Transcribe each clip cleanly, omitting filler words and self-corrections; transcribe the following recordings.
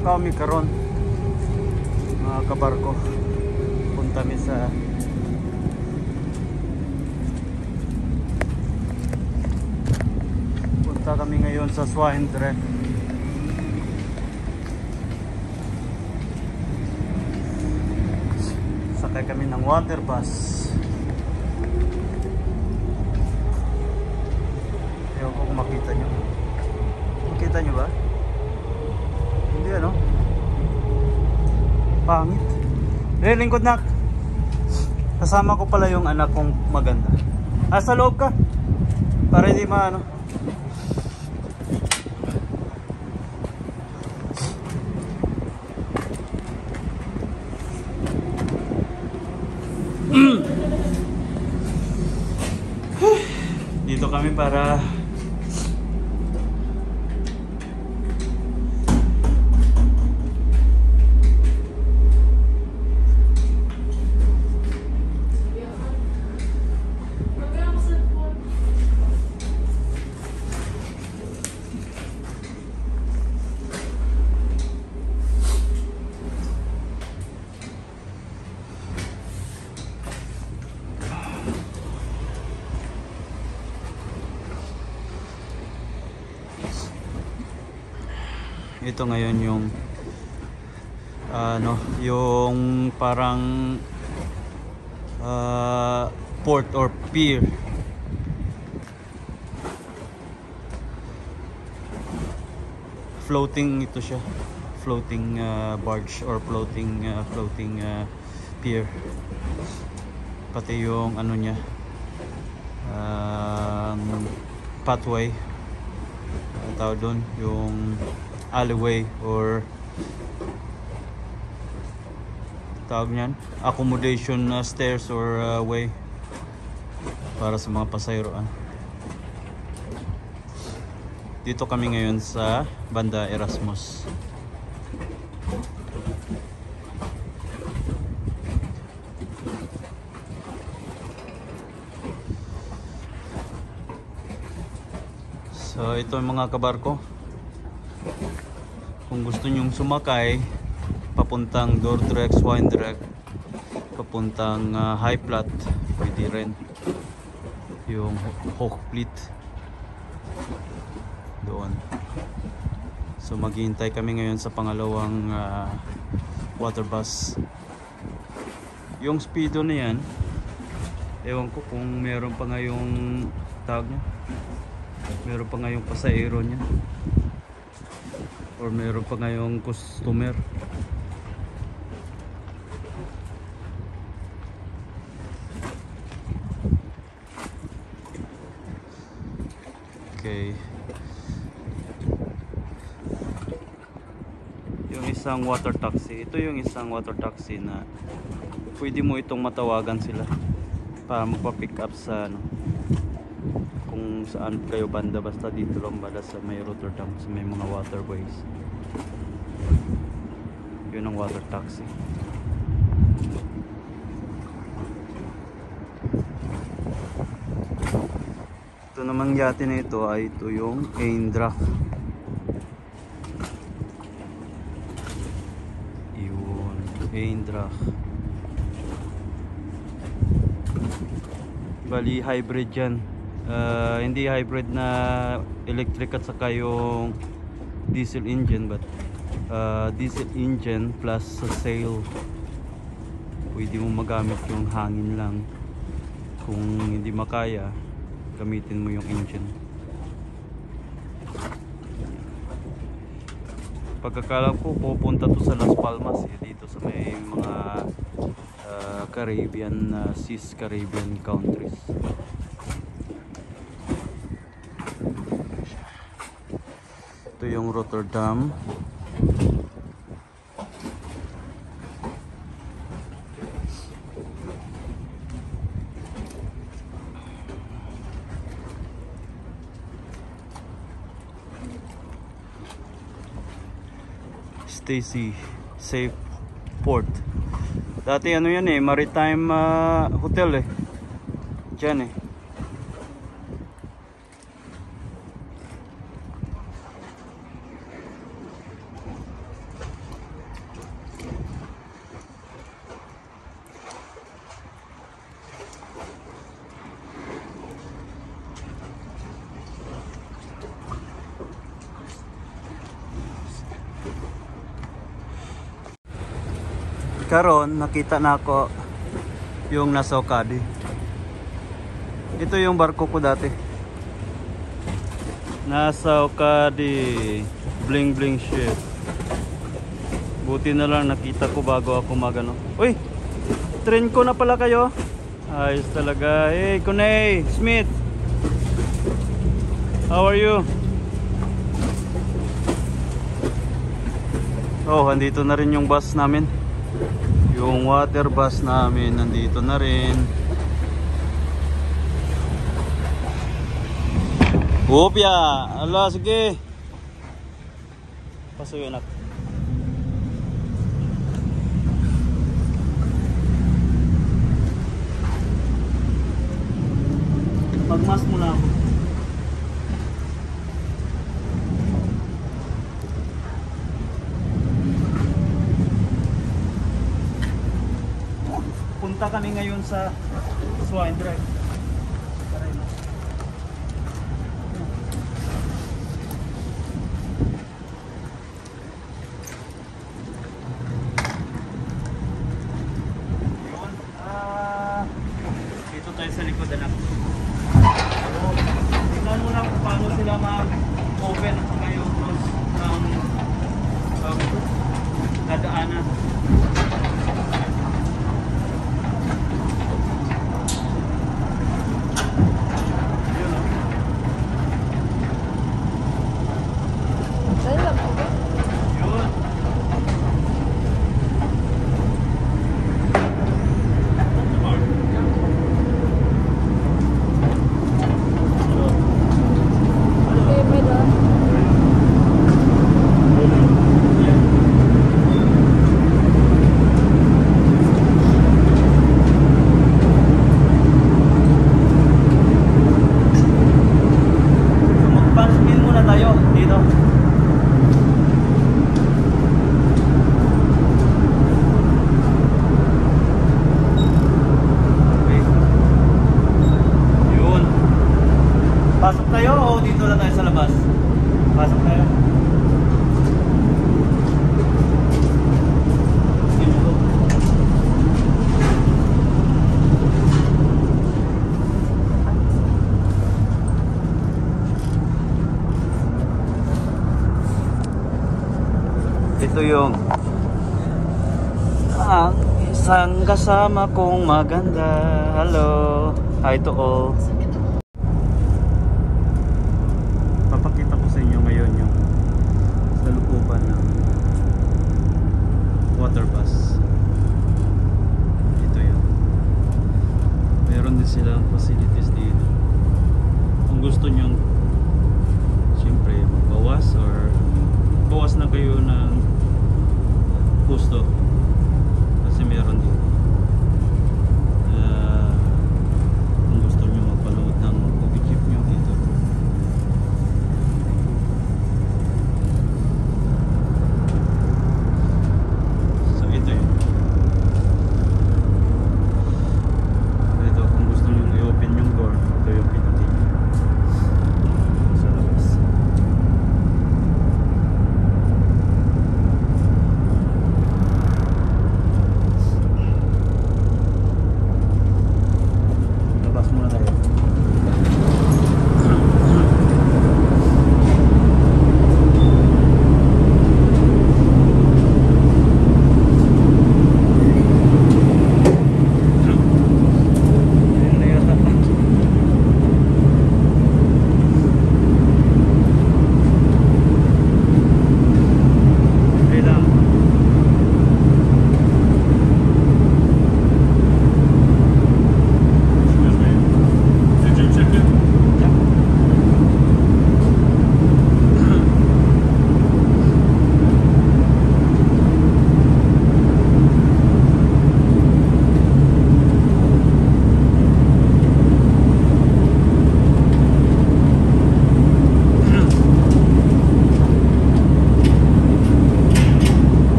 Macau mi karon, mga kabarko. Punta mi sa kami ngayon sa Swine Trek. Sakay kami ng water bus. Ewan ko kung makita nyo. Makita nyo ba? Hindi ano? Pangit. Lingkod nak. Kasama ko pala yung anak kong maganda. Sa loob ka. Para hindi maano. Dito kami para ito ngayon yung yung parang port or pier. Floating ito siya, floating barge or floating pier. Pati yung ano niya, pathway, tawag doon, yung alleyway or tawag niyan, accommodation stairs or way para sa mga pasayroan. Dito kami ngayon sa Banda Erasmus. So ito yung mga kabarko. Kung gusto nyong sumakay papuntang Dordrecht, Swine Trek, papuntang High Platte, pwede rin yung Hoogvliet doon. So maghihintay kami ngayon sa pangalawang water bus. Yung speedo na yan, ewan ko kung meron pa ngayong tag niya, meron pa ngayong pasahero niya or meron pa ngayong customer. Okay. Yung isang water taxi, ito yung isang water taxi na pwede mo itong matawagan sila para magpa-pick up sa ano, kung saan kayo banda, basta dito lang bala sa may Rotterdam, sa may mga waterways. Yun ang water taxi. Ito namang yate na ito ay ito yung Eindracht. Yun, Eindracht. Bali hybrid yan. Hindi hybrid na electric at saka yung diesel engine, but diesel engine plus sa sail. Pwede mo magamit yung hangin lang. Kung hindi makaya, gamitin mo yung engine. Pagkakalam ko pupunta to sa Las Palmas, dito sa may mga Caribbean, Seas Caribbean countries. Ito yung Rotterdam. Stacy Safe Port. Dati ano yan eh, maritime hotel eh. Diyan eh. Karon nakita na ako yung nasa Okadi. Ito yung barko ko dati. Nasa Okadi, bling bling ship. Buti na lang nakita ko bago ako magano. Uy, train ko na pala kayo. Ayos talaga. Hey, Kunay Smith. How are you? Oh, andito na rin yung bus namin. Yung water bus namin nandito na rin. Upya! Ala, sige. Pasuyo na. Magmas mo na ako. Punta kami ngayon sa Swine Drive. Yun. Dito tayo sa likod, anak. Tignan mo na kung paano sila mag-open at saka yung close ng dadaanan. Pasok tayo o dito na tayo sa labas? Pasok tayo. Ito yung isang kasama kong maganda. Hello. Hi to all. Papakita ko sa inyo ngayon yung salukupan ng water bus. Ito yun. Meron din silang facilities dito. Kung gusto nyo siyempre magbawas or bawas na kayo ng gusto kasi meron dito. Kung gusto nyo magpalubog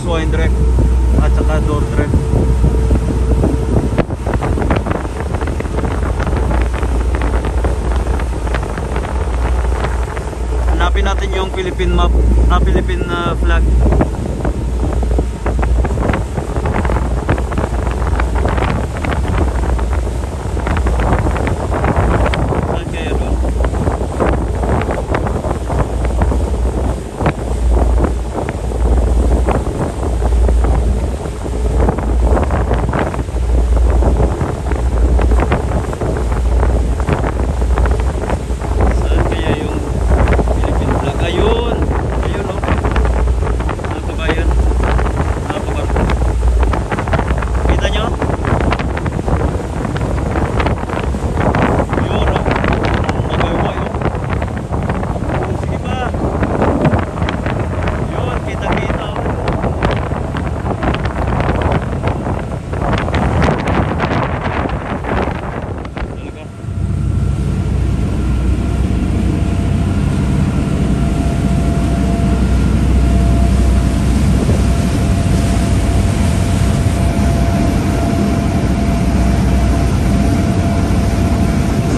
tapos wine direct at saka door direct. Hanapin natin yung Philippine map, Philippine flag.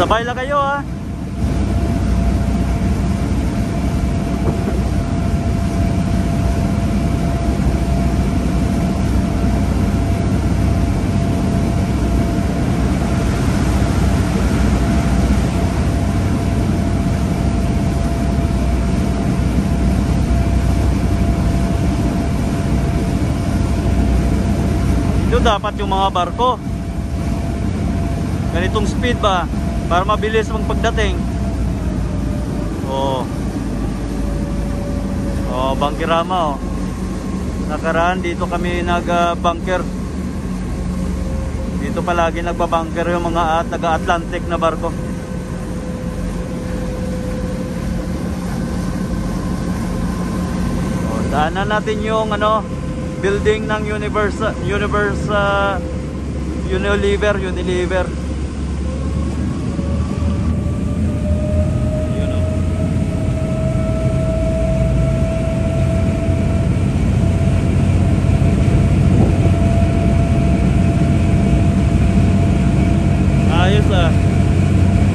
Sabay lang kayo ha. Ito dapat yung mga barko ganitong speed ba para mabilis ang pagdating. Oh, bangkirama oh. Nakaraan dito kami nag-bunker. Dito palagi nagbabunker yung mga taga-Atlantic na barko. Oh, daanan natin yung building ng Unilever.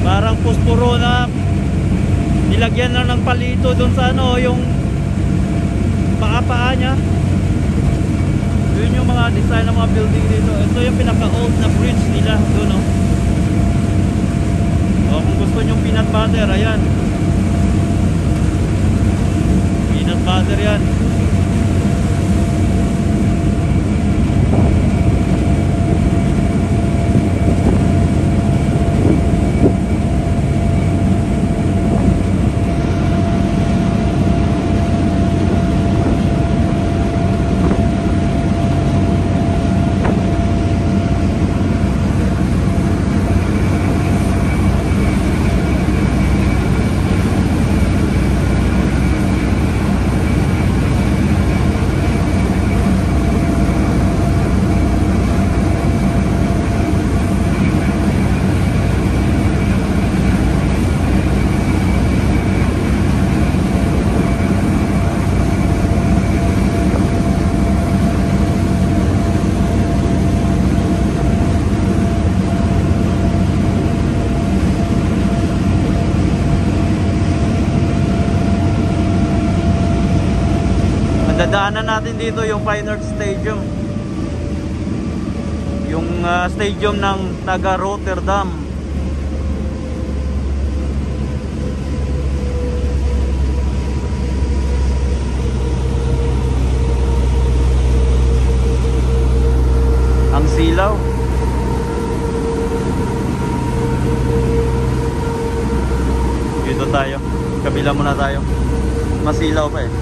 Parang puspuro na nilagyan na ng palito doon sa yung paa niya. Yun yung mga design ng mga building dito. Ito yung pinaka-old na bridge nila doon kung gusto nyo peanut butter, ayan. Peanut butter yan. Dadaanan natin dito yung Feyenoord Stadium. Yung stadium ng taga Rotterdam. Ang silaw. Dito tayo. Kabila muna tayo. Masilaw pa eh.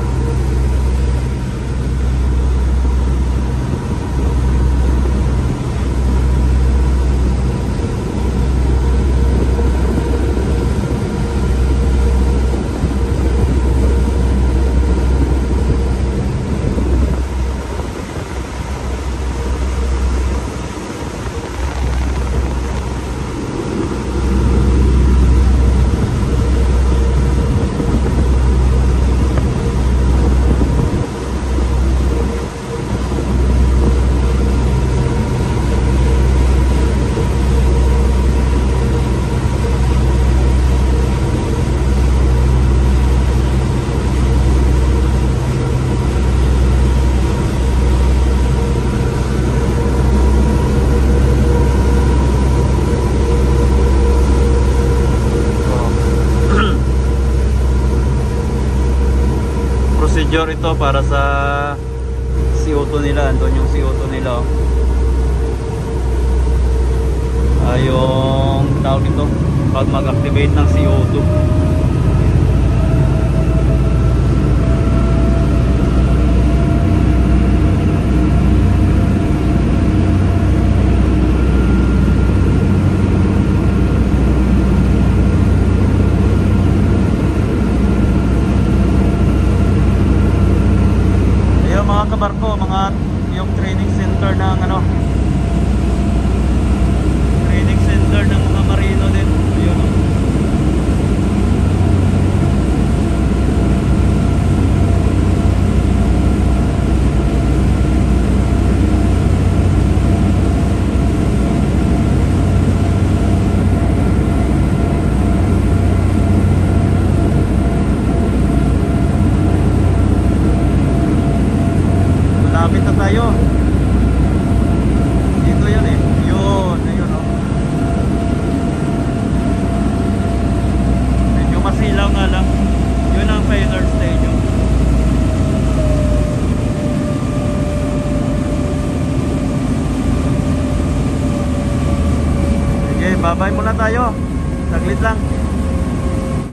exchanger ito para sa CO2 nila. Andun yung CO2 nila. Yung tawag ito pag mag-activate ng CO2. Mga kabarko, yung training center ng training center ng mga marino din. Ayun. Malapit na tayo. Dito yun eh. Yun, ayun oh. Medyo masilaw nga lang. Yun ang Failure Stadium. Sige, babay muna tayo. Saglit lang.